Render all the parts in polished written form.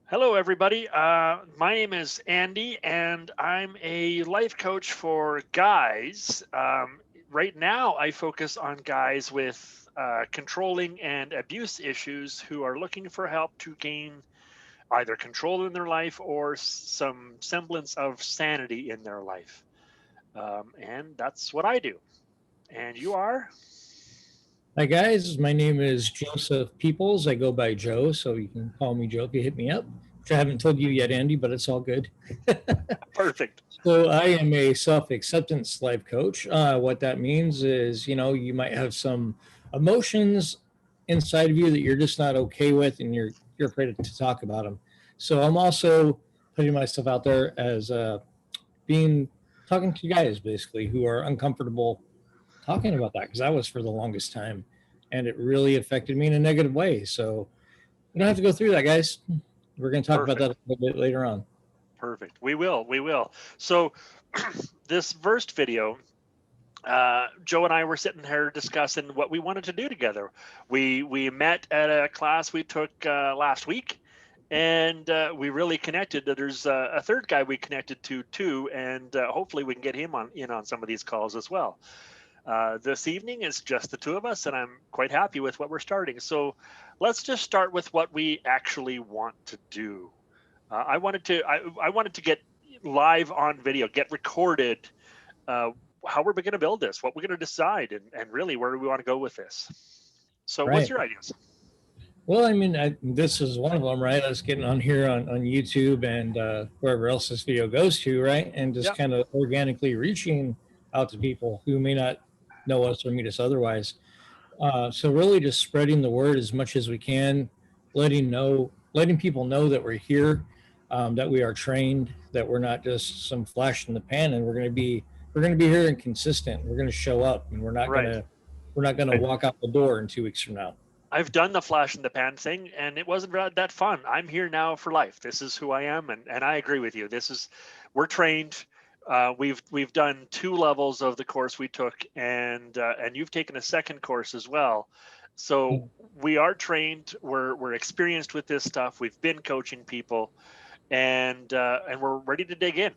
Hello, everybody. My name is Andy, and I'm a life coach for guys. Right now, I focus on guys with controlling and abuse issues who are looking for help to gain either control in their life or some semblance of sanity in their life. And that's what I do. And you are? Hi guys, my name is Joseph Peoples. I go by Joe, so you can call me Joe if you hit me up. Which I haven't told you yet, Andy, but it's all good. Perfect. So I am a self-acceptance life coach. What that means is, you might have some emotions inside of you that you're just not okay with, and you're afraid to talk about them. So I'm also putting myself out there as being talking to guys basically who are uncomfortable talking about that because I was for the longest time, and it really affected me in a negative way. So we don't have to go through that, guys. We're going to talk about that Perfect. a little bit later on. Perfect. We will. We will. So, this first video, Joe and I were sitting here discussing what we wanted to do together. We met at a class we took last week, and we really connected. There's a third guy we connected to too, and hopefully we can get him on in on some of these calls as well. This evening is just the two of us, and I'm quite happy with what we're starting. So let's just start with what we actually want to do. I wanted to get live on video, get recorded. Uh, how we're going to build this, what we're going to decide, and really where do we want to go with this. So, what's Right. your ideas? Well, I mean, this is one of them, right? Us getting on here on YouTube and wherever else this video goes to, right? And just Yeah, kind of organically reaching out to people who may not know us or meet us otherwise. So really, just spreading the word as much as we can, letting people know that we're here, that we are trained, that we're not just some flash in the pan, and we're going to be here and consistent. We're going to show up, and right. we're not going to Right. walk out the door in 2 weeks from now. I've done the flash in the pan thing, and it wasn't that fun. I'm here now for life. This is who I am, and I agree with you. This is we're trained. We've done two levels of the course we took, and you've taken a second course as well. So we are trained. We're experienced with this stuff. We've been coaching people, and we're ready to dig in.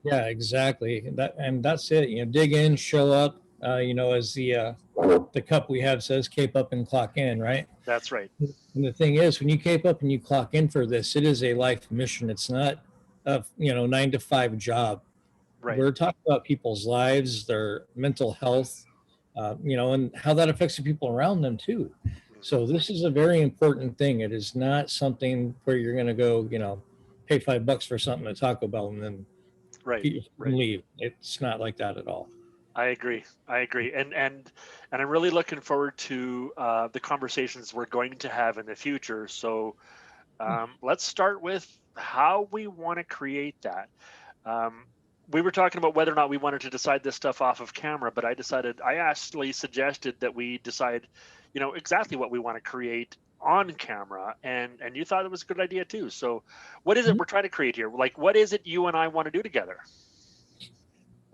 Yeah, exactly. That's it. Dig in, show up. As the cup we have says, cape up and clock in, right? That's right. And the thing is, when you cape up and you clock in for this, it is a life mission. It's not a 9 to 5 job. Right. We're talking about people's lives, their mental health, and how that affects the people around them too. Mhm. So this is a very important thing. It is not something where you're going to go, pay $5 for something at Taco Bell and then Right. Right. leave. It's not like that at all. I agree. I agree. And I'm really looking forward to the conversations we're going to have in the future. So let's start with how we want to create that. Um, we were talking about whether or not we wanted to decide this stuff off of camera, but I actually suggested that we decide, exactly what we want to create on camera, and you thought it was a good idea too. So what is it we're trying to create here? Like, what is it you and I want to do together?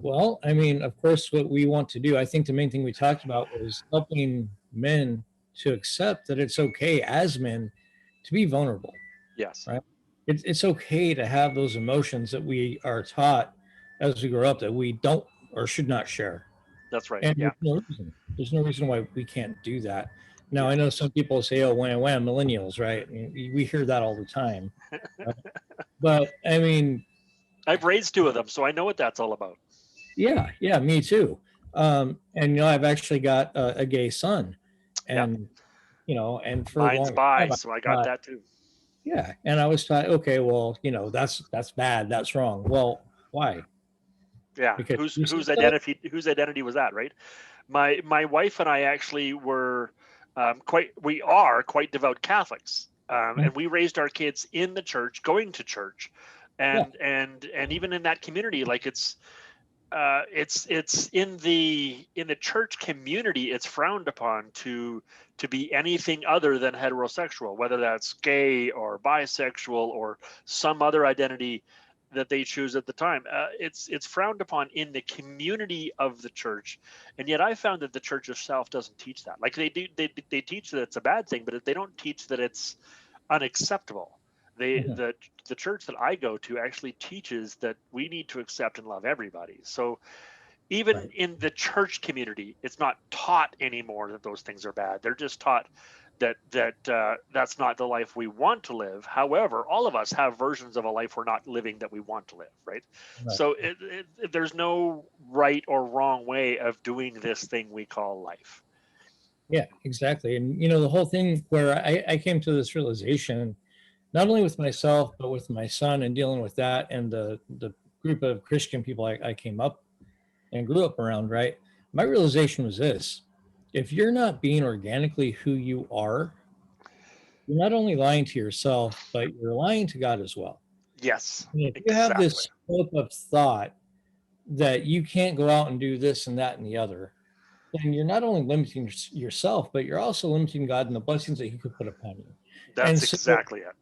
Well, I mean, of course, what we want to do, I think the main thing we talked about was helping men to accept that it's okay as men to be vulnerable, Yes, right? It's okay to have those emotions that we are taught as we grow up that we don't or should not share. that's right. And Yeah. there's no reason why we can't do that. Now, Yeah. I know some people say, oh, wham, wham, millennials, right? And we hear that all the time. Right? But I mean, I've raised two of them, so I know what that's all about. yeah, yeah, me too. And I've actually got a gay son, Yep. and and for a Mine's long bi, time I so I got thought, that too. yeah, and I was taught, okay, well, that's bad, that's wrong. Well, why? Yeah. Because Whose you said whose so. identity was that, right? My wife and I actually were we are quite devout Catholics. Mm, And we raised our kids in the church, going to church, yeah, and even in that community, like it's in the church community, it's frowned upon to be anything other than heterosexual, whether that's gay or bisexual or some other identity that they choose at the time. It's frowned upon in the community of the church, and yet I found that the church itself doesn't teach that. Like they teach that it's a bad thing, but they don't teach that it's unacceptable. Mhm. The church that I go to actually teaches that we need to accept and love everybody. So even Right. in the church community, it's not taught anymore that those things are bad. They're just taught that that's not the life we want to live. However, all of us have versions of a life we're not living that we want to live, right? Right. So there's no right or wrong way of doing this thing we call life. Yeah, exactly. And you know, the whole thing where I came to this realization, not only with myself, but with my son and dealing with that and the group of Christian people I came up and grew up around, right? My realization was this: if you're not being organically who you are, you're not only lying to yourself, but you're lying to God as well. Yes, And if you have exactly. this scope of thought that you can't go out and do this and that and the other, then you're not only limiting yourself, but you're also limiting God and the blessings that He could put upon you. And That's so, exactly it.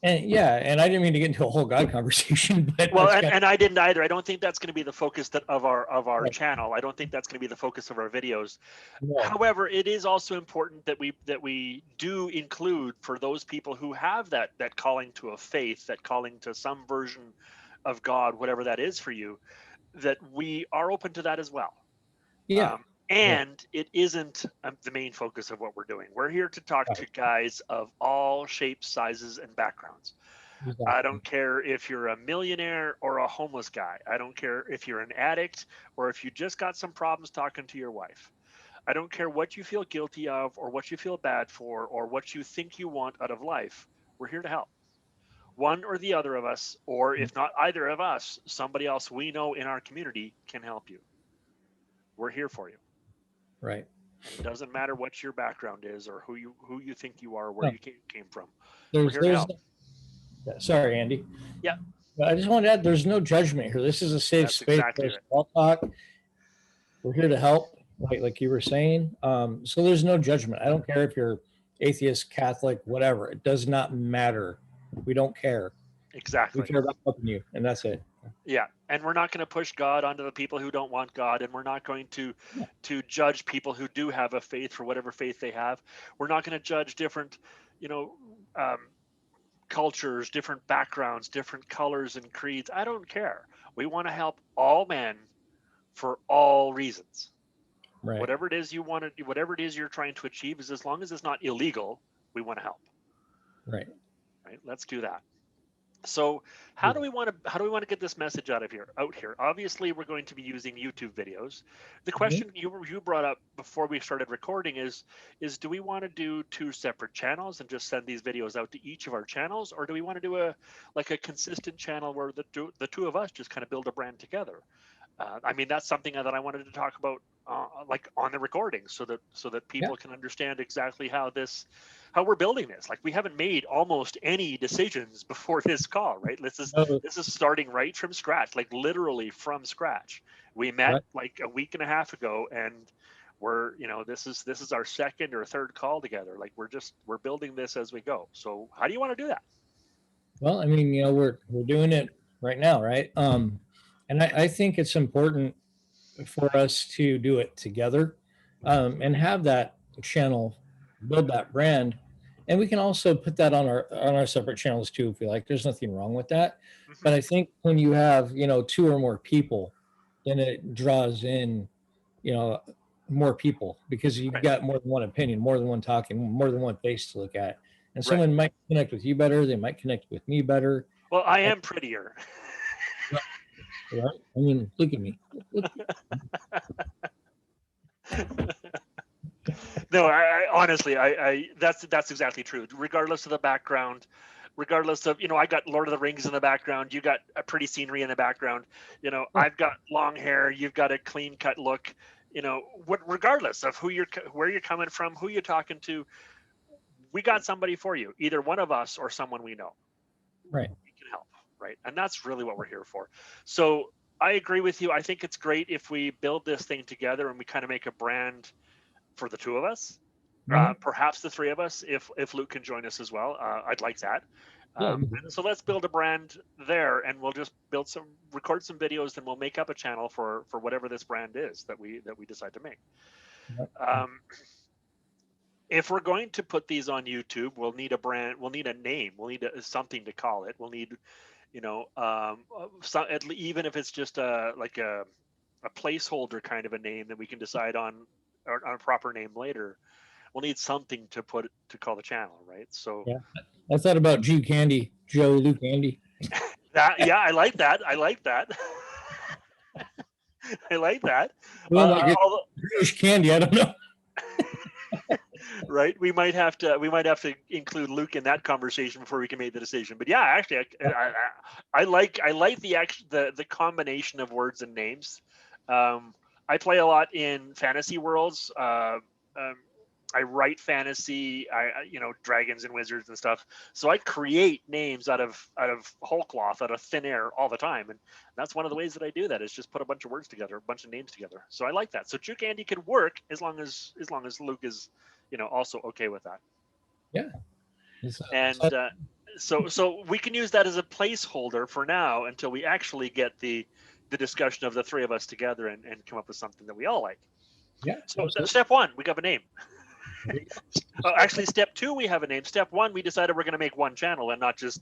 and yeah, and I didn't mean to get into a whole God conversation, but Well, that's and, kind and I didn't either. I don't think that's going to be the focus of our of channel. I don't think that's going to be the focus of our videos. no, However, it is also important that we do include, for those people who have that calling to a faith, that calling to some version of God, whatever that is for you, that we are open to that as well. yeah, Um, yeah, and it isn't the main focus of what we're doing. We're here to talk right, to guys of all shapes, sizes, and backgrounds. I exactly, don't care if you're a millionaire or a homeless guy. I don't care if you're an addict or if you just got some problems talking to your wife. I don't care what you feel guilty of or what you feel bad for or what you think you want out of life. We're here to help. One or the other of us, or if not either of us, somebody else we know in our community can help you. We're here for you. right. And it doesn't matter what your background is or who you think you are, where No, you came from. We're here to there's help. sorry, Andy. Yeah, I just want to add, there's no judgment here. This is a safe that's space exactly for us it. to all talk. We're here to help, like you were saying. So there's no judgment. I don't care if you're atheist, Catholic, whatever. It does not matter. We don't care. We Exactly. care about helping you, and that's it. Yeah, and we're not going to push God onto the people who don't want God, and we're not going to judge people who do have a faith for whatever faith they have. We're not going to judge different, you know, um, cultures, different backgrounds, different colors and creeds. I don't care. We want to help all men for all reasons. Right. Whatever it is you want to, whatever it is you're trying to achieve, is as long as it's not illegal, we want to help. Right. Right? Let's do that. So how do we want to get this message out here? Obviously, we're going to be using YouTube videos. The Mhm. question you brought up before we started recording is do we want to do two separate channels and just send these videos out to each of our channels, or do we want to do a consistent channel where the two of us just kind of build a brand together? I mean, that's something that I wanted to talk about, like on the recording, so that Yeah. people can understand exactly how we're building this. Like, we haven't made almost any decisions before this call, right? This is No, this is starting right from scratch, like literally from scratch. We met right. like a week and a half ago, and this is our second or third call together. Like, we're building this as we go. So how do you want to do that? Well, I mean, you know, we're doing it right now, right? And I think it's important for us to do it together, and have that channel, build that brand, and we can also put that on our separate channels too if we like. There's nothing wrong with that. Hmm. But I think when you have, you know, two or more people, then it draws in, you know, more people because you've Right, got more than one opinion, more than one talking, more than one face to look at. And right. someone might connect with you better, they might connect with me better. Well, I And, am prettier. right? I mean, look at me. Look, No, I honestly, that's exactly true. Regardless of the background, regardless of, I got Lord of the Rings in the background, you got a pretty scenery in the background. yeah, I've got long hair, you've got a clean cut look. Regardless of where you're coming from, who you're talking to, we got somebody for you. Either one of us or someone we know. right. We can help, right? And that's really what we're here for. So I agree with you. I think it's great if we build this thing together and we kind of make a brand for the two of us, Mhm. perhaps the three of us, if Luke can join us as well. I'd like that. Yeah. And so let's build a brand there, and we'll just record some videos, and we'll make up a channel for whatever this brand is that we decide to make. Yeah. Um, if we're going to put these on YouTube, we'll need a brand, we'll need a name, we'll need something to call it. We'll need, even if it's just a placeholder kind of a name that we can decide on, or on a proper name later. We'll need something to call the channel, right? So Yeah. I thought about Joe Candy, Joe Luke Andy. I like that. I like that. I like that. Well, like British candy, I don't know. Right, we might have to include Luke in that conversation before we can make the decision. But yeah, actually, I like the combination of words and names. I play a lot in fantasy worlds. I write fantasy, dragons and wizards and stuff. So I create names out of whole cloth, out of thin air all the time, and that's one of the ways that I do that is just put a bunch of words together, a bunch of names together. So I like that. So Juke Andy could work as long as Luke is, also okay with that. Yeah. And so we can use that as a placeholder for now until we actually get the discussion of the three of us together and come up with something that we all like. Yeah. So step one, we got a name. Actually, step two, we have a name. Step one, we decided we're going to make one channel and not just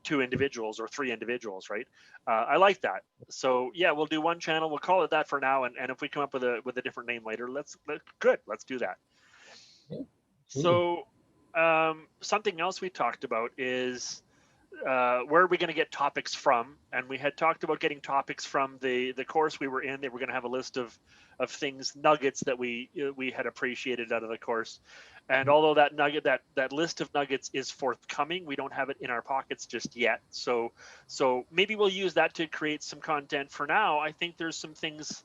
two individuals or three individuals, right? I like that. So yeah, we'll do one channel. We'll call it that for now. And if we come up with a different name later, let's do that. Yeah. So something else we talked about is where are we going to get topics from? And we had talked about getting topics from the course we were in. They were going to have a list of things, nuggets that we had appreciated out of the course. And although that list of nuggets is forthcoming, we don't have it in our pockets just yet. So maybe we'll use that to create some content. For now, I think there's some things.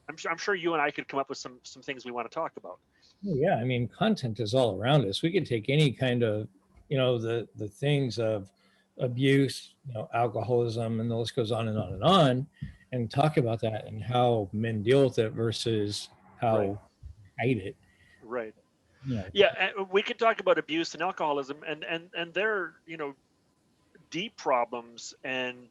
I'm sure you and I could come up with some things we want to talk about. Yeah, I mean, content is all around us. We could take any kind of, the things of abuse, alcoholism, and the list goes on and on and on, and talk about that and how men deal with it versus how hide it. Right. Yeah, we can talk about abuse and alcoholism and they're, deep problems and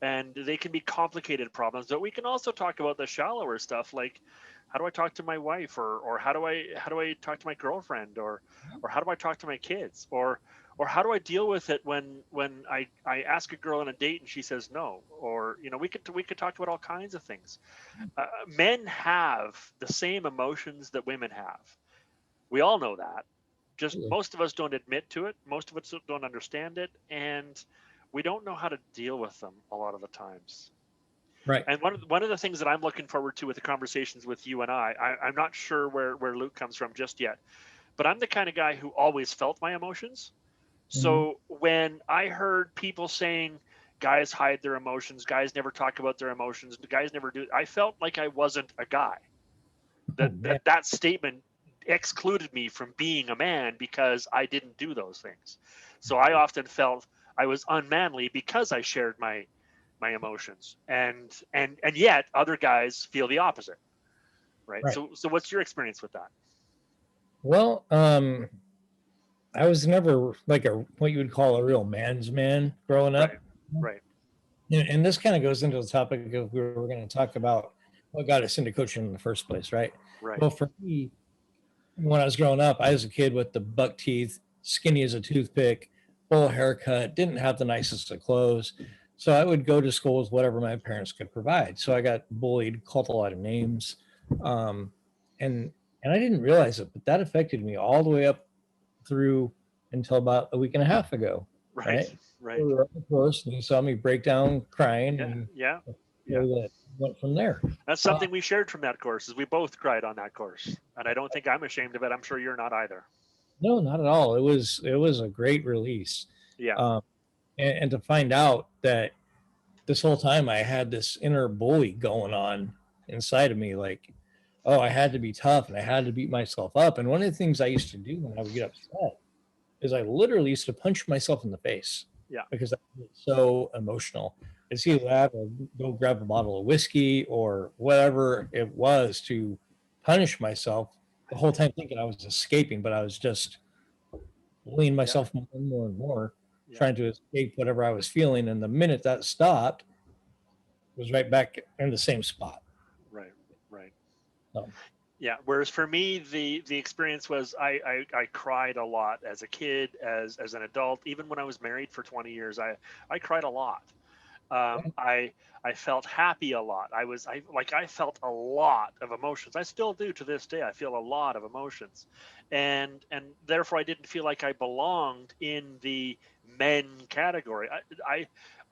they can be complicated problems, but we can also talk about the shallower stuff, like how do I talk to my wife, or how do I talk to my girlfriend, or how do I talk to my kids, or how do I deal with it when I ask a girl on a date and she says no, or we could talk about all kinds of things. Men have the same emotions that women have. We all know that. Just most of us don't admit to it. Most of us don't understand it, and we don't know how to deal with them a lot of the times. Right. And one of the things that I'm looking forward to with the conversations with you and I'm not sure where Luke comes from just yet, but I'm the kind of guy who always felt my emotions. So when I heard people saying guys hide their emotions, guys never talk about their emotions, guys never do, I felt like I wasn't a guy. That statement excluded me from being a man because I didn't do those things. So I often felt I was unmanly because I shared my emotions, and yet other guys feel the opposite, right? So what's your experience with that? Well, I was never like what you would call a real man's man growing up. Right. And this kind of goes into the topic of we were going to talk about what got us into coaching in the first place, right? Well, for me, when I was growing up, I was a kid with the buck teeth, skinny as a toothpick, full haircut, didn't have the nicest of clothes. So I would go to school with whatever my parents could provide. So I got bullied, called a lot of names, and I didn't realize it, but that affected me all the way up through until about a week and a half ago. Right. We were on the course, and you saw me break down crying. That went from there. That's something we shared from that course. Is we both cried on that course, and I don't think I'm ashamed of it. I'm sure you're not either. No, not at all. It was a great release. Yeah. And to find out that this whole time I had this inner bully going on inside of me, like, oh, I had to be tough and I had to beat myself up. And one of the things I used to do when I would get upset is I literally used to punch myself in the face. Yeah. Because I was so emotional. I'd see that or go grab a bottle of whiskey or whatever it was to punish myself, the whole time thinking I was escaping, but I was just bullying myself more and more and more, trying to escape whatever I was feeling. And the minute that stopped, it was right back in the same spot. Right. So. Yeah. Whereas for me, the experience was I cried a lot as a kid, as an adult, even when I was married for 20 years, I cried a lot. Yeah. I felt happy a lot. I felt a lot of emotions. I still do to this day. I feel a lot of emotions, and therefore I didn't feel like I belonged in the men category.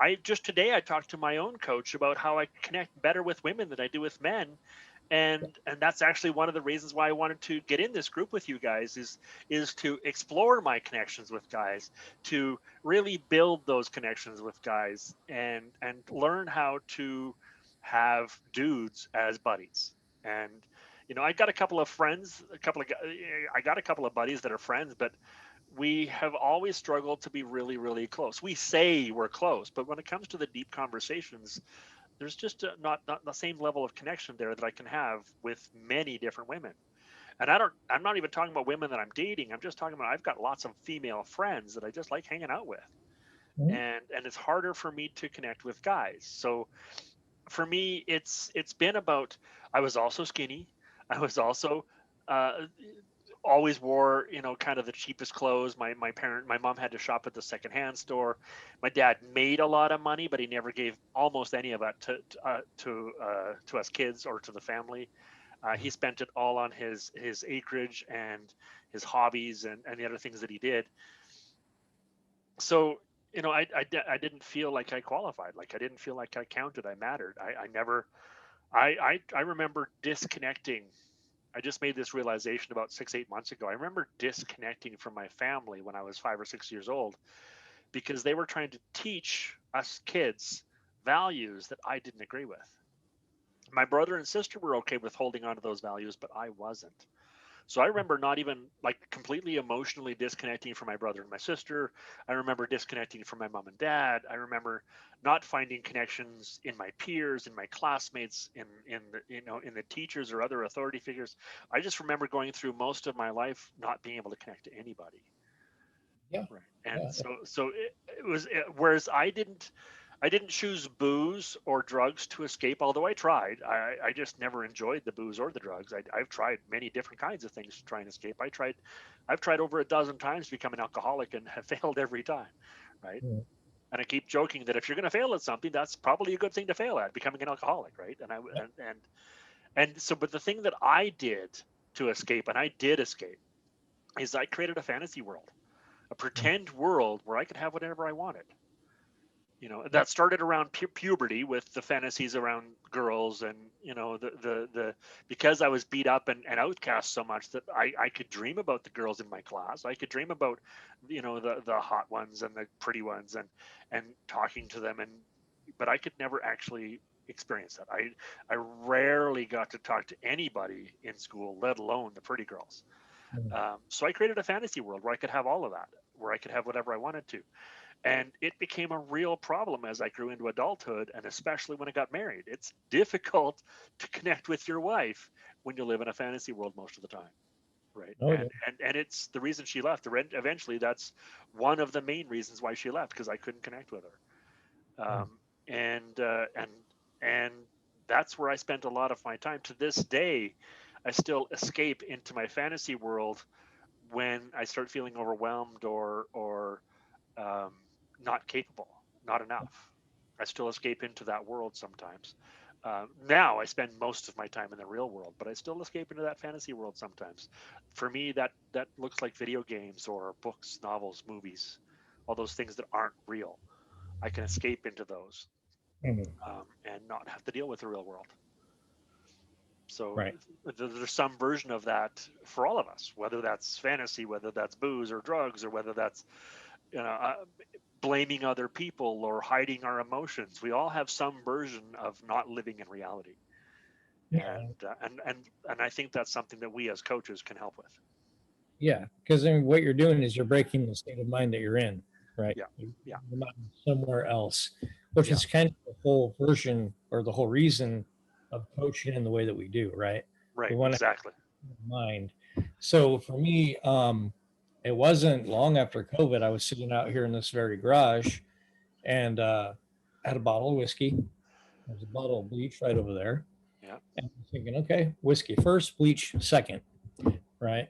I just today I talked to my own coach about how I connect better with women than I do with men, and that's actually one of the reasons why I wanted to get in this group with you guys is to explore my connections with guys, to really build those connections with guys, and learn how to have dudes as buddies. And I got a couple of friends, I got a couple of buddies that are friends, but we have always struggled to be really, really close. We say we're close, but when it comes to the deep conversations, there's just not the same level of connection there that I can have with many different women. And I'm not even talking about women that I'm dating. I'm just talking about, I've got lots of female friends that I just like hanging out with. Mhm. And it's harder for me to connect with guys. So for me, it's been about, I was also skinny. I was also uh, always wore, kind of the cheapest clothes. My mom had to shop at the secondhand store. My dad made a lot of money, but he never gave almost any of it to us kids or to the family. He spent it all on his acreage and his hobbies and the other things that he did. So I didn't feel like I qualified. Like I didn't feel like I counted. I mattered. I never. I remember disconnecting. I just made this realization about 6, 8 months ago. I remember disconnecting from my family when I was 5 or 6 years old because they were trying to teach us kids values that I didn't agree with. My brother and sister were okay with holding on to those values, but I wasn't. So I remember not even like completely emotionally disconnecting from my brother and my sister. I remember disconnecting from my mom and dad. I remember not finding connections in my peers, in my classmates, in the in the teachers or other authority figures. I just remember going through most of my life not being able to connect to anybody. Yeah. Right. And Yeah. whereas I didn't choose booze or drugs to escape, although I tried. I just never enjoyed the booze or the drugs. I've tried many different kinds of things to try and escape. I've tried over a dozen times to become an alcoholic and have failed every time. Right. Mm. And I keep joking that if you're going to fail at something, that's probably a good thing to fail at, becoming an alcoholic. Right. Yeah. And so, but the thing that I did to escape, and I did escape, is I created a fantasy world, a Mm. pretend world where I could have whatever I wanted. Yeah. That started around puberty with the fantasies around girls, and the because I was beat up and outcast so much that I could dream about the girls in my class. I could dream about the hot ones and the pretty ones, and talking to them, and but I could never actually experience that. I rarely got to talk to anybody in school, let alone the pretty girls. Mm. So I created a fantasy world where I could have all of that, where I could have whatever I wanted to. And it became a real problem as I grew into adulthood, and especially when I got married. It's difficult to connect with your wife when you live in a fantasy world most of the time, right? Oh, yeah. And it's the reason she left. Eventually, that's one of the main reasons why she left, because I couldn't connect with her. Mm. And that's where I spent a lot of my time. To this day, I still escape into my fantasy world when I start feeling overwhelmed or um, not capable, not enough. I still escape into that world sometimes. Now I spend most of my time in the real world, but I still escape into that fantasy world sometimes. For me, that looks like video games or books, novels, movies, all those things that aren't real. I can escape into those, Mhm. and not have to deal with the real world. So Right. there's some version of that for all of us, whether that's fantasy, whether that's booze or drugs, or whether that's you know uh, blaming other people or hiding our emotions. We all have some version of not living in reality, and Yeah. and I think that's something that we as coaches can help with. Yeah. Because I mean, what you're doing is you're breaking the state of mind that you're in, right? Yeah, yeah, You're not somewhere else, which yeah. is kind of the whole version or the whole reason of coaching in the way that we do, right? We Right, want to exactly. have mind. So for me, it wasn't long after COVID, I was sitting out here in this very garage and had a bottle of whiskey. There's a bottle of bleach right over there. Yeah. And I'm thinking, okay, whiskey first, bleach second, right?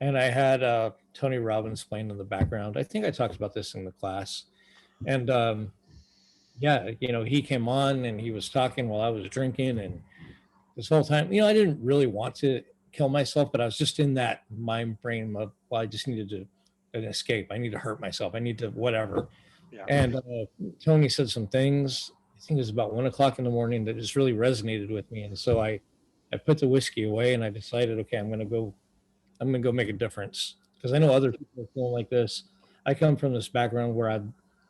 And I had Tony Robbins playing in the background. I think I talked about this in the class. And yeah, he came on and he was talking while I was drinking. And this whole time, I didn't really want to kill myself, but I was just in that mind frame of, well, I just needed to an escape. I need to hurt myself. I need to whatever. Yeah. And Tony said some things. I think it was about 1 o'clock in the morning that just really resonated with me. And so I put the whiskey away and I decided, okay, I'm gonna go make a difference because I know other people are feeling like this. I come from this background where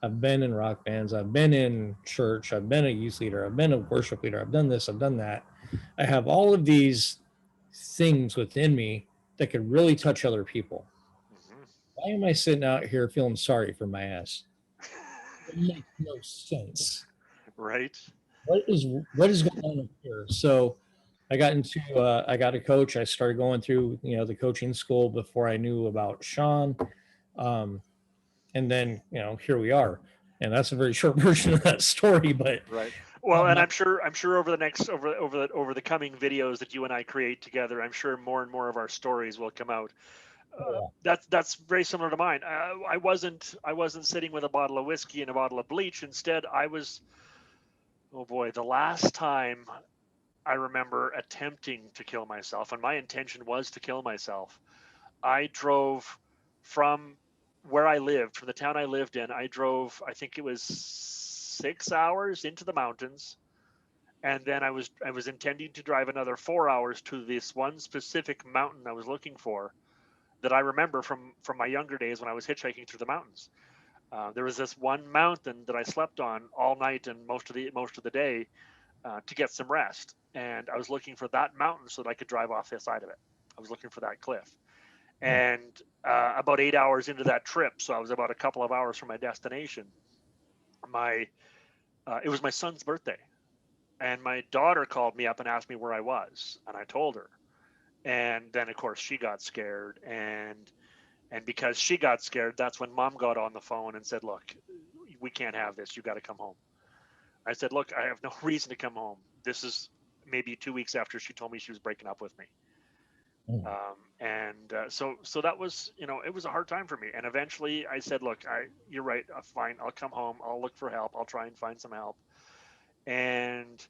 I've been in rock bands, I've been in church, I've been a youth leader, I've been a worship leader, I've done this, I've done that. I have all of these things within me that could really touch other people. Hmm. Why am I sitting out here feeling sorry for my ass? It makes no sense. Right. What is going on here? So I got a coach. I started going through the coaching school before I knew about Sean, um, and then here we are. And that's a very short version of that story, but Right. Well, and um, I'm sure over the next over the coming videos that you and I create together, I'm sure more and more of our stories will come out. That's very similar to mine. I wasn't sitting with a bottle of whiskey and a bottle of bleach. Instead, I was, oh boy, the last time I remember attempting to kill myself, and my intention was to kill myself. I drove from where I lived, from the town I lived in. I drove, I think it was 6 hours into the mountains, and then I was intending to drive another 4 hours to this one specific mountain I was looking for that I remember from my younger days when I was hitchhiking through the mountains. There was this one mountain that I slept on all night and most of the day to get some rest, and I was looking for that mountain so that I could drive off the side of it. I was looking for that cliff, and about 8 hours into that trip, so I was about a couple of hours from my destination. My It was my son's birthday, and my daughter called me up and asked me where I was, and I told her. And then of course she got scared, and because she got scared, that's when mom got on the phone and said, "Look, we can't have this. You got to come home." I said, "Look, I have no reason to come home. This is maybe 2 weeks after she told me she was breaking up with me." So that was, it was a hard time for me. And eventually I said, "Look, you're right. Fine. I'll come home. I'll look for help. I'll try and find some help." And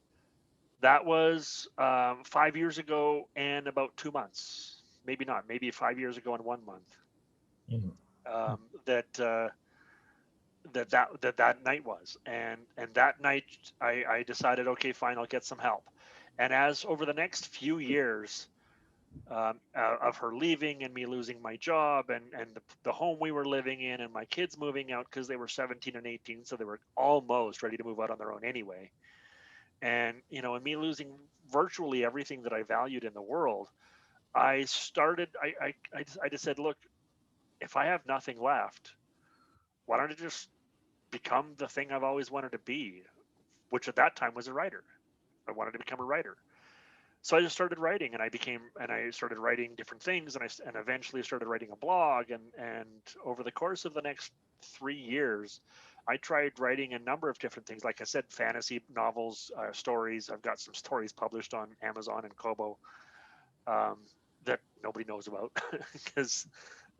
that was 5 years ago and about 2 months, maybe not, maybe 5 years ago and 1 month. mm, Um, that that night was, and that night I decided, okay, fine, I'll get some help. And as over the next few years, of her leaving and me losing my job, and the home we were living in, and my kids moving out because they were 17 and 18, so they were almost ready to move out on their own anyway, and me losing virtually everything that I valued in the world, I just said, "Look, if I have nothing left, why don't I just become the thing I've always wanted to be," which at that time was a writer. I wanted to become a writer. So I just started writing, and I started writing different things, and eventually started writing a blog, and over the course of the next 3 years, I tried writing a number of different things. Like I said, fantasy novels, stories. I've got some stories published on Amazon and Kobo, um, that nobody knows about because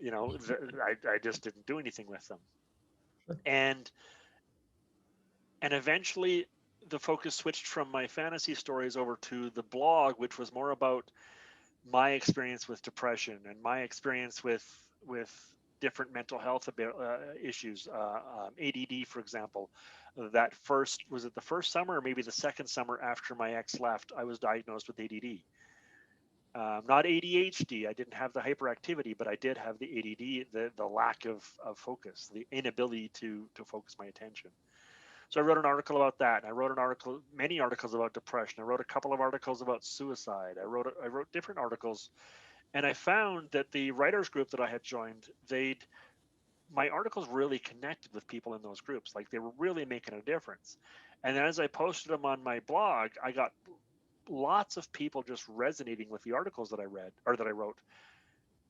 I just didn't do anything with them. And eventually the focus switched from my fantasy stories over to the blog, which was more about my experience with depression and my experience with different mental health issues, ADD, for example. That first was it the first summer or maybe the second summer after my ex left, I was diagnosed with ADD. Not ADHD. I didn't have the hyperactivity, but I did have the ADD, the lack of focus, the inability to focus my attention. So I wrote an article about that. I wrote many articles about depression. I wrote a couple of articles about suicide. I wrote different articles, and I found that the writers group that I had joined, my articles really connected with people in those groups. Like, they were really making a difference. And then as I posted them on my blog, I got lots of people just resonating with the articles that I read or that I wrote.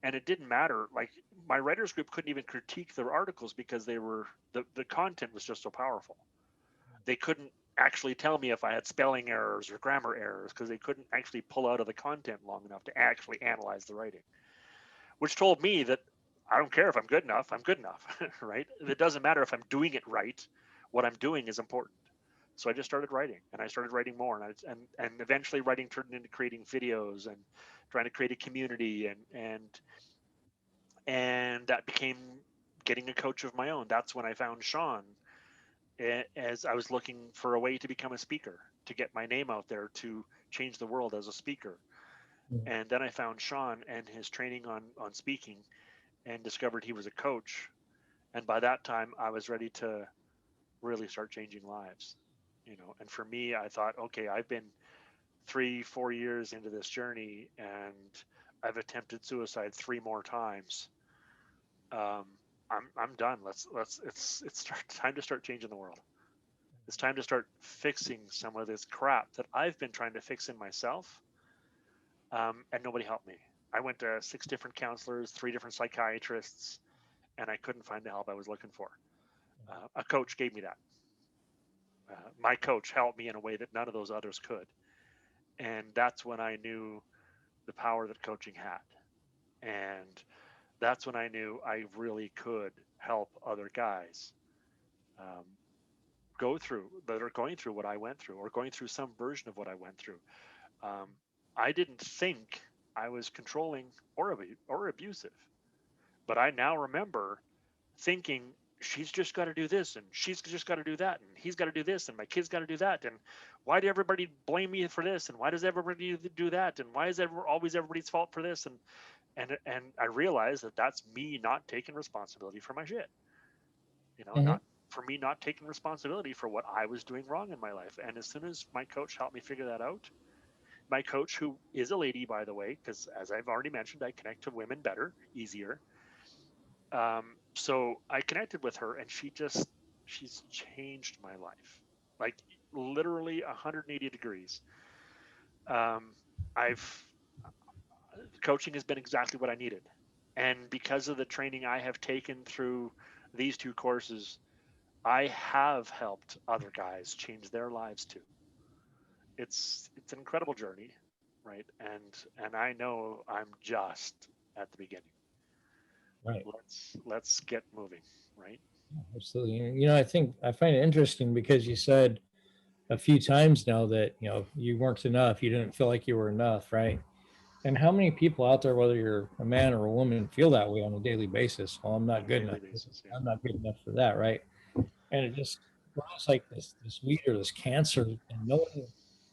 And it didn't matter. Like, my writers group couldn't even critique their articles because the content was just so powerful. They couldn't actually tell me if I had spelling errors or grammar errors, because they couldn't actually pull out of the content long enough to actually analyze the writing, which told me that I don't care if I'm good enough, I'm good enough, right? It doesn't matter if I'm doing it right. What I'm doing is important. So I just started writing, and I started writing more, and eventually writing turned into creating videos and trying to create a community, and that became getting a coach of my own. That's when I found Sean, as I was looking for a way to become a speaker, to get my name out there, to change the world as a speaker. And then I found Sean and his training on speaking, and discovered he was a coach. And by that time, I was ready to really start changing lives. And for me, I thought, okay, I've been 3-4 years into this journey, and I've attempted suicide 3 more times. I'm done. It's time to start changing the world. It's time to start fixing some of this crap that I've been trying to fix in myself, and nobody helped me. I went to 6 different counselors, 3 different psychiatrists, and I couldn't find the help I was looking for. A coach gave me that. My coach helped me in a way that none of those others could, and that's when I knew the power that coaching had, and that's when I knew I really could help other guys um, that are going through what I went through, or going through some version of what I went through. Um, I didn't think I was controlling or abusive, but I now remember thinking, she's just got to do this, and she's just got to do that, and he's got to do this, and my kid's got to do that, and why do everybody blame me for this, and why does everybody do that, and why is always everybody's fault for this, and I realized that that's me not taking responsibility for my shit. Mhm. Not for me not taking responsibility for what I was doing wrong in my life. And as soon as my coach helped me figure that out, my coach, who is a lady, by the way, because as I've already mentioned, I connect to women better, easier. So I connected with her, and she's changed my life, like literally 180 degrees. Um, I've Coaching has been exactly what I needed, and because of the training I have taken through these 2 courses, I have helped other guys change their lives too. It's an incredible journey, right? And I know I'm just at the beginning. Right. Let's get moving, right? Absolutely. And, I think I find it interesting because you said a few times now that, you weren't enough. You didn't feel like you were enough, right? And how many people out there, whether you're a man or a woman, feel that way on a daily basis? Well, I'm On not a good enough. daily basis, yeah. I'm not good enough for that, right? And it just grows like this weed or this cancer, and no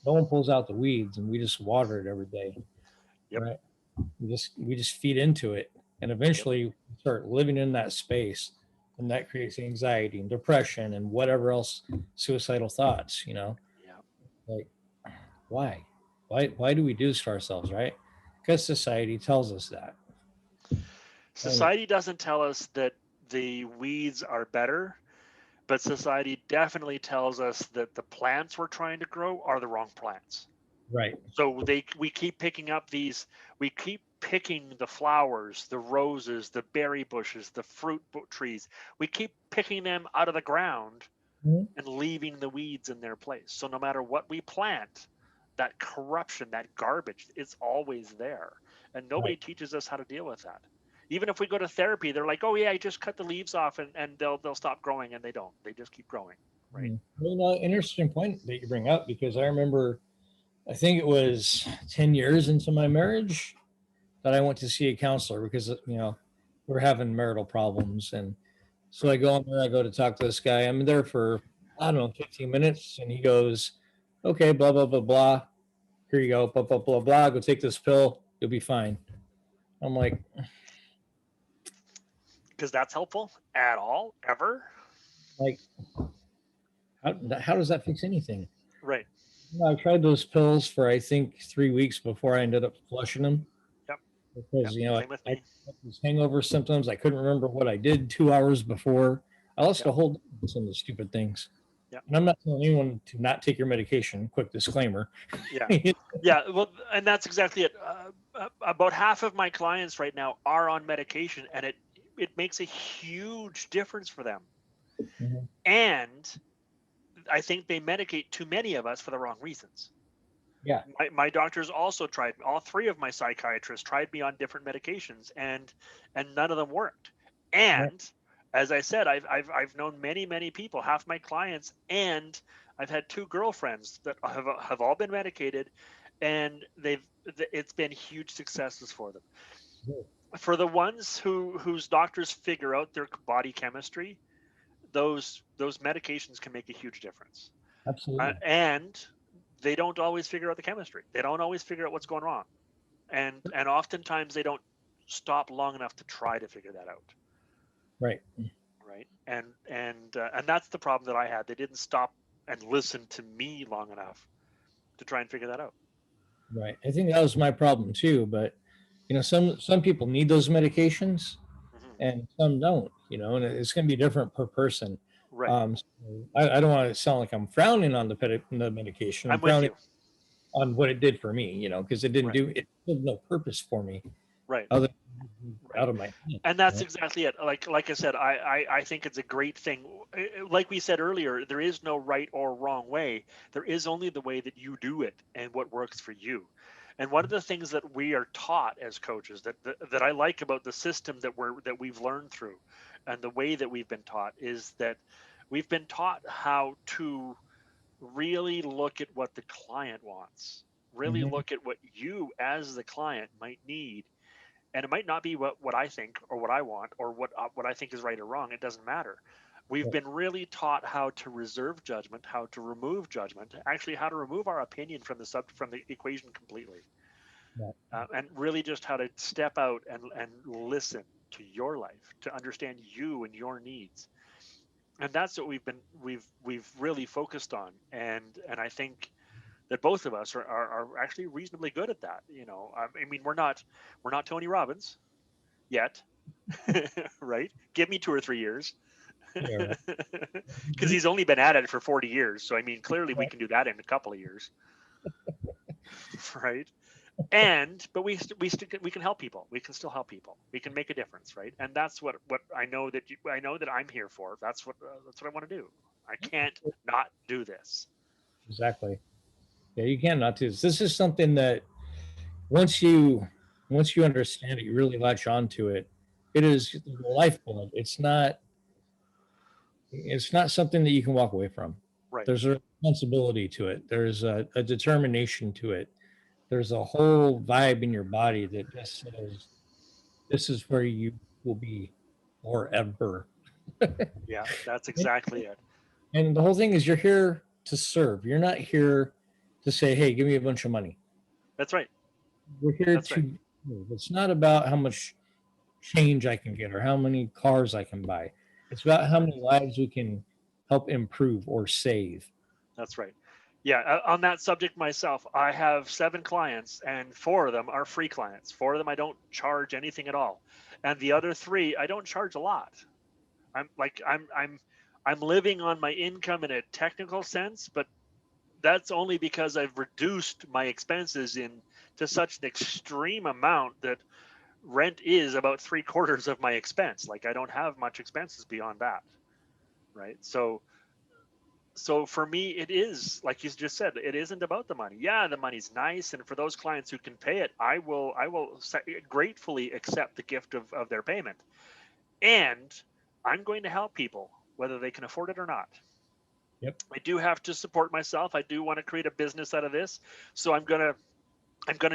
one pulls out the weeds, and we just water it every day, Yep, right? We just feed into it, and yep, eventually we start living in that space, and that creates anxiety and depression and whatever else, suicidal thoughts. yeah. Like, why do we do this to ourselves, right? Because society tells us that. And Society doesn't tell us that the weeds are better, but society definitely tells us that the plants we're trying to grow are the wrong plants. right. So we keep picking up we keep picking the flowers, the roses, the berry bushes, the trees. We keep picking them out of the ground Mhm. and leaving the weeds in their place. So no matter what we plant, that corruption, that garbage, it's always there. And nobody Right. teaches us how to deal with that. Even if we go to therapy, they're like, "Oh yeah, I just cut the leaves off, and they'll stop growing," and they don't. They just keep growing, right? Interesting point that you bring up, because I remember, I think it was 10 years into my marriage that I went to see a counselor because, we're having marital problems. And so I Right. go in there, I go to talk to this guy. I'm there for, I don't know, 15 minutes. And he goes, okay, blah, blah, blah, blah. Here you go, blah, blah, blah, blah. Go take this pill. You'll be fine. I'm like, Because that's helpful at all, ever. like, how does that fix anything? Right. I tried those pills for, I think, 3 weeks before I ended up flushing them Yep. because, Yep. I Same with had me. these hangover symptoms. I couldn't remember what I did 2 hours before. I lost Yep. a whole day on some of the stupid things. Yep. And I'm not telling anyone to not take your medication. Quick disclaimer. Yeah. Yeah. Well, and that's exactly it. About half of my clients right now are on medication, and it makes a huge difference for them. Mhm. And I think they medicate too many of us for the wrong reasons. Yeah. My doctors also tried, all three of my psychiatrists tried me on different medications, and none of them worked. Right. And as I said, I've known many people, half my clients, and I've had two girlfriends that have all been medicated, and it's been huge successes for them. For the ones whose doctors figure out their body chemistry, those medications can make a huge difference. Absolutely. And they don't always figure out the chemistry. They don't always figure out what's going wrong, and oftentimes they don't stop long enough to try to figure that out. Right. Right. And that's the problem that I had. They didn't stop and listen to me long enough to try and figure that out. Right. I think that was my problem too. But some people need those medications, Hmm. and some don't. And it's going to be different per person. Right. So I don't want to sound like I'm frowning on the medication. I'm I'm with frowning you. on what it did for me. Because it didn't Right. it had no purpose for me Right. other Right. out of my head. And that's exactly it. Like I said, I think it's a great thing. Like we said earlier, there is no right or wrong way. There is only the way that you do it and what works for you. And one of the things that we are taught as coaches that I like about the system that we've learned through, and the way that we've been taught, is that we've been taught how to really look at what the client wants, really Mhm. look at what you as the client might need. And it might not be what I think or what I want or what I think is right or wrong. It doesn't matter. We've Right. been really taught how to reserve judgment, how to remove judgment, actually how to remove our opinion from the equation completely, Yeah. and really just how to step out and listen to your life, to understand you and your needs. And that's what we've really focused on. And I think that both of us are actually reasonably good at that. I mean, we're not Tony Robbins yet. Right? Give me 2 or 3 years. Yeah. Right. Because he's only been at it for 40 years. So, I mean, clearly we can do that in a couple of years. Right? But we can help people. We can still help people. We can make a difference. Right? And that's what I know that I'm here for. That's what I want to do. I can't not do this. Exactly. Yeah, you can't not do this. This is something that once you understand it, you really latch onto it. It is the lifeblood. It's not something that you can walk away from. Right. There's a responsibility to it. There's a determination to it. There's a whole vibe in your body that just says, this is where you will be forever. Yeah, that's exactly it. And the whole thing is you're here to serve. You're not here to say, hey, give me a bunch of money. That's right. We're here That's right. to serve. It's not about how much change I can get or how many cars I can buy. It's about how many lives we can help improve or save. That's right. Yeah, on that subject myself, I have 7 clients, and 4 of them are free clients. 4 of them I don't charge anything at all, and the other 3 I don't charge a lot. I'm living on my income in a technical sense, but that's only because I've reduced my expenses in to such an extreme amount that rent is about 3/4 of my expense. Like, I don't have much expenses beyond that, right? So for me, it is like you just said, it isn't about the money. Yeah, the money's nice, and for those clients who can pay it, I will gratefully accept the gift of their payment, and I'm going to help people whether they can afford it or not. Yep. I do have to support myself. I do want to create a business out of this, so I'm gonna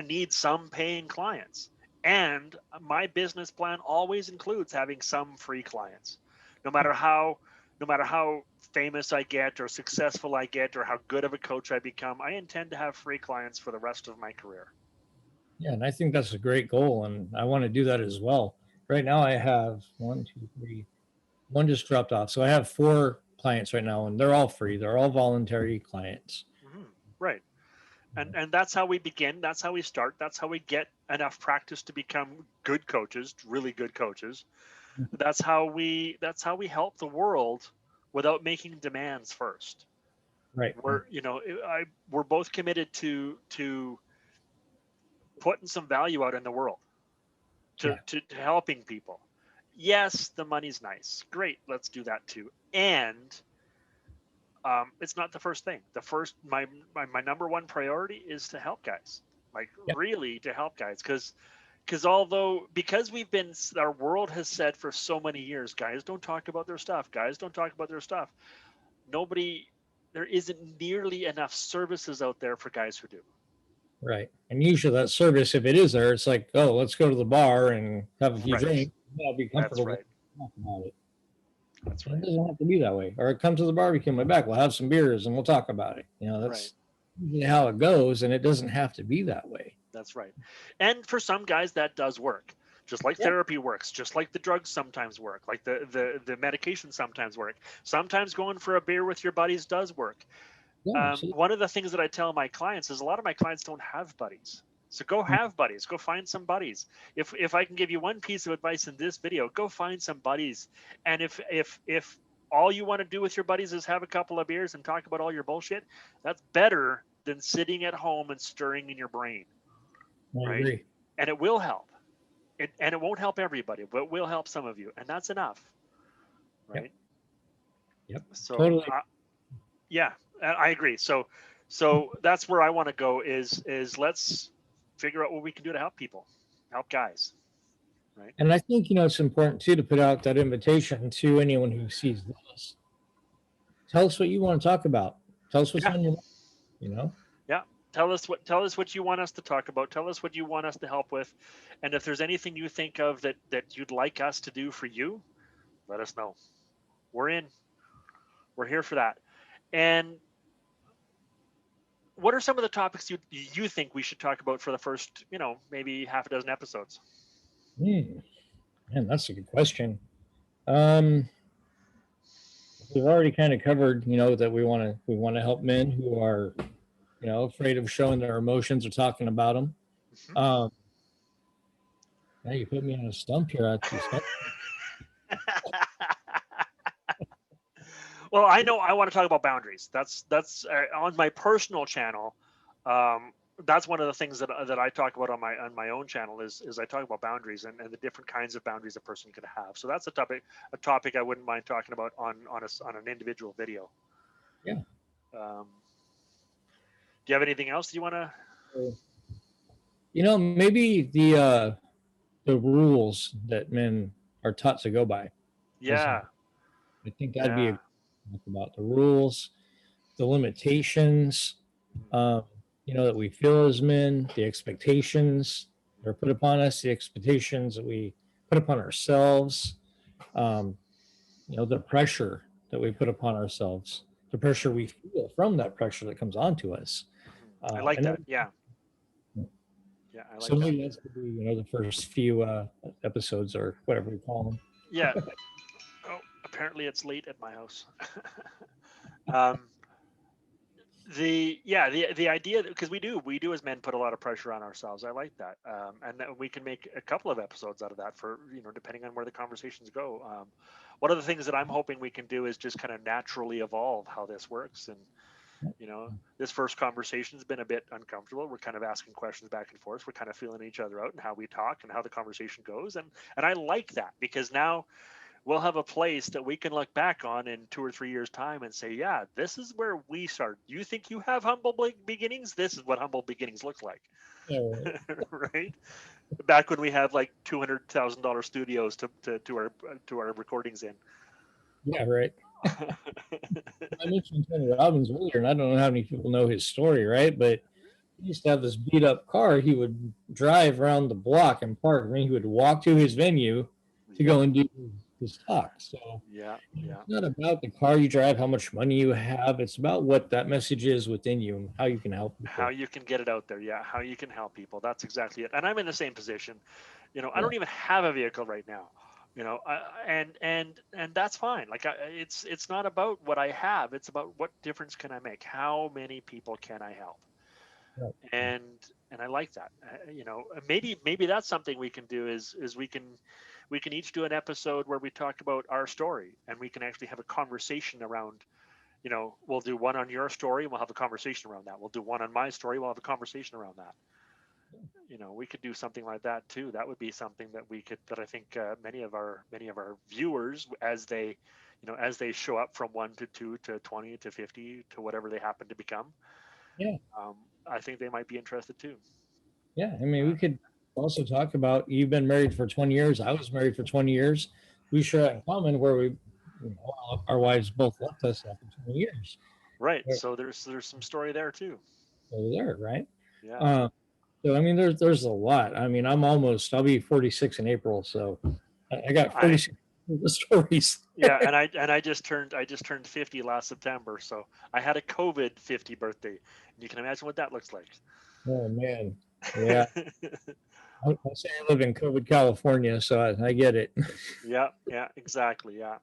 need some paying clients, and my business plan always includes having some free clients, no matter how no matter how famous I get or successful I get or how good of a coach I become. I intend to have free clients for the rest of my career. Yeah, and I think that's a great goal, and I want to do that as well. Right now, I have one, two, three. One just dropped off, so I have 4 clients right now, and they're all free. They're all voluntary clients. Right. And that's how we begin. That's how we start. That's how we get enough practice to become good coaches, really good coaches. That's how we help the world without making demands first. Right. We're both committed to putting some value out in the world, to, Yeah. to helping people. Yes, the money's nice. Great, let's do that too. And it's not the first thing. The first, my number one priority is to help guys, like Yep. really to help guys, because we've been, our world has said for so many years, guys don't talk about their stuff. Guys don't talk about their stuff. Nobody, there isn't nearly enough services out there for guys who do. Right. And usually that service, if it is there, it's like, oh, let's go to the bar and have a few Right. drinks. I'll be That's comfortable right. talk about it. That's And right. it doesn't have to be that way. Or come to the barbecue in my back. We'll have some beers and we'll talk about it. Right. That's usually how it goes, and it doesn't have to be that way. That's right. And for some guys, that does work. Just like Yeah. therapy works, just like the drugs sometimes work, like the medication sometimes work. Sometimes going for a beer with your buddies does work. Yeah, One of the things that I tell my clients is a lot of my clients don't have buddies. So go have buddies. Go find some buddies. If I can give you one piece of advice in this video, go find some buddies. And if all you want to do with your buddies is have a couple of beers and talk about all your bullshit, that's better than sitting at home and stirring in your brain. I Right? agree. And it will help. And it won't help everybody, but it will help some of you, and that's enough. Right? Yep. So Totally. yeah, I agree. So that's where I want to go is let's figure out what we can do to help people, help guys. Right? And I think, it's important too to put out that invitation to anyone who sees this. Tell us what you want to talk about. Tell us what's Yeah. on your mind, Yeah. Tell us what you want us to talk about. Tell us what you want us to help with. And if there's anything you think of that you'd like us to do for you, let us know. We're in. We're here for that. And what are some of the topics you think we should talk about for the first, maybe half a dozen episodes? Man, that's a good question. We've already kind of covered, that we want to help men who are, afraid of showing their emotions or talking about them. Mhm. Now you put me on a stump here. Well, I know I want to talk about boundaries. That's on my personal channel. That's one of the things that I talk about on my own channel is I talk about boundaries and the different kinds of boundaries a person could have. So that's a topic I wouldn't mind talking about on an individual video. Yeah. Do you have anything else you want to? Maybe the rules that men are taught to go by. Yeah. I think that'd be about the rules, the limitations, that we feel as men, the expectations that are put upon us, the expectations that we put upon ourselves, the pressure that we put upon ourselves, the pressure we feel from that pressure that comes onto us. I like that. Yeah. Yeah, I like so maybe that. that's going to be, the first few episodes or whatever we call them. Yeah. Oh, apparently it's late at my house. The idea, because we do as men put a lot of pressure on ourselves. I like that, and that we can make a couple of episodes out of that for depending on where the conversations go. One of the things that I'm hoping we can do is just kind of naturally evolve how this works. And this first conversation has been a bit uncomfortable. We're kind of asking questions back and forth. We're kind of feeling each other out and how we talk and how the conversation goes. And I like that, because now we'll have a place that we can look back on in 2 or 3 years time and say, yeah, this is where we started. You think you have humble beginnings? This is what humble beginnings look like. Yeah. Right? Back when we had like $200,000 studios to our recordings in. Yeah, right. I mentioned Tony Robbins earlier, and I don't know how many people know his story, right? But he used to have this beat up car. He would drive around the block and park. I mean, he would walk to his venue to go and do his talk. So it's not about the car you drive, how much money you have. It's about what that message is within you and how you can help people. How you can get it out there. Yeah, how you can help people. That's exactly it. And I'm in the same position. I don't even have a vehicle right now. And that's fine. Like it's not about what I have. It's about what difference can I make? How many people can I help? Right. And I like that. Maybe that's something we can do is we can each do an episode where we talk about our story, and we can actually have a conversation around. We'll do one on your story and we'll have a conversation around that. We'll do one on my story. We'll have a conversation around that. We could do something like that too. That would be something that I think many of our viewers, as they, as they show up from 1 to 2 to 20 to 50 to whatever they happen to become. Yeah. I think they might be interested too. Yeah. I mean, we could also talk about, you've been married for 20 years. I was married for 20 years. We share that in common where our wives both left us after 20 years. Right. So there's some story there too. Over there, right? Yeah. So I mean, there's a lot. I mean, I'll be 46 in April, so I got 46 stories. Yeah, and I just turned 50 last September, so I had a COVID 50 birthday. And you can imagine what that looks like. Oh man, yeah. I say I live in COVID, California, so I get it. Yeah, exactly. Yeah,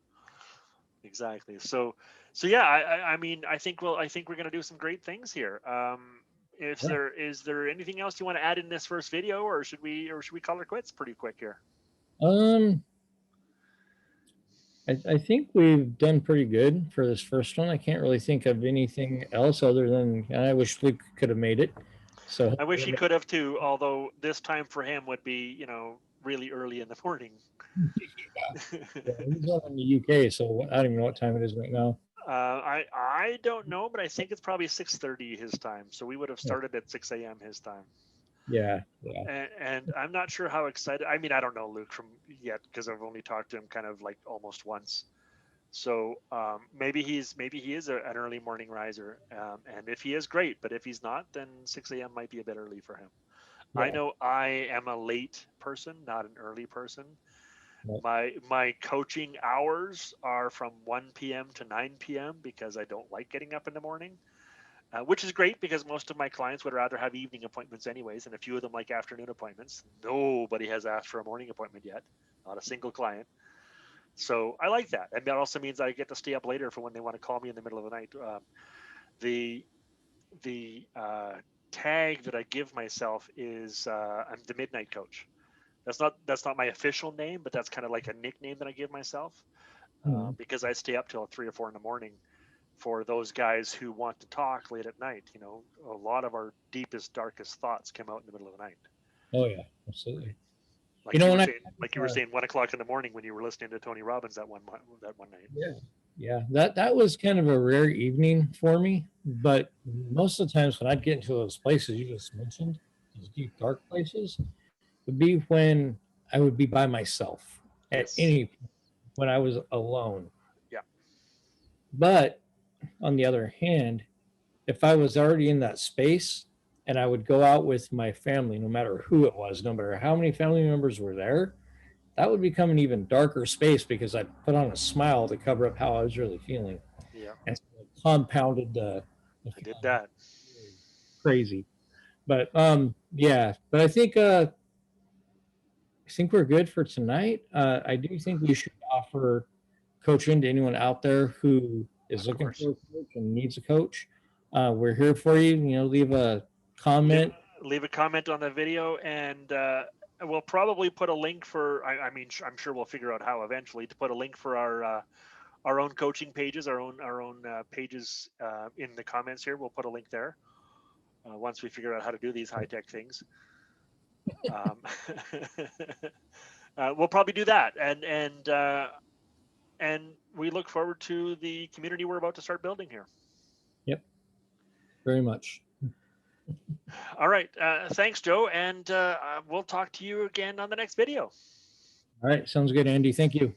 exactly. So yeah, I mean, I think we're gonna do some great things here. Is there anything else you want to add in this first video, or should we call it quits pretty quick here? I think we've done pretty good for this first one. I can't really think of anything else other than I wish Luke could have made it. So I wish he could have too, although this time for him would be, really early in the morning. Yeah, he's in the UK, so I don't even know what time it is right now. I don't know, but I think it's probably 6:30 his time. So we would have started at 6 a.m. his time. Yeah. And I'm not sure how excited. I mean, I don't know Luke from yet because I've only talked to him kind of like almost once. So maybe he is an early morning riser, and if he is, great. But if he's not, then 6 a.m. might be a bit early for him. Yeah. I know I am a late person, not an early person. Right. My coaching hours are from 1 p.m. to 9 p.m. because I don't like getting up in the morning. Which is great because most of my clients would rather have evening appointments anyways, and a few of them like afternoon appointments. Nobody has asked for a morning appointment yet, not a single client. So I like that, and that also means I get to stay up later for when they want to call me in the middle of the night. The tag that I give myself is I'm the Midnight Coach. That's not my official name, but that's kind of like a nickname that I give myself because I stay up till 3 or 4 in the morning. For those guys who want to talk late at night, a lot of our deepest, darkest thoughts come out in the middle of the night. Oh yeah, absolutely. Like you were saying 1 o'clock in the morning when you were listening to Tony Robbins that one night. Yeah. That was kind of a rare evening for me. But most of the times when I'd get into those places you just mentioned, these deep, dark places, would be when I would be by myself when I was alone. Yeah. But on the other hand, if I was already in that space and I would go out with my family, no matter who it was, no matter how many family members were there, that would become an even darker space because I put on a smile to cover up how I was really feeling. Yeah. And so it compounded the I did that. Crazy. But but I think we're good for tonight. I do think we should offer coaching to anyone out there who is looking for a coach and needs a coach. We're here for you. Leave a comment. Leave a comment on the video, and we'll probably put a link for. I mean, I'm sure we'll figure out how eventually to put a link for our own coaching pages, our own pages in the comments here. We'll put a link there once we figure out how to do these high-tech things. We'll probably do that, and we look forward to the community we're about to start building here. Yep, very much. All right, thanks, Joe, and we'll talk to you again on the next video. All right, sounds good, Andy. Thank you.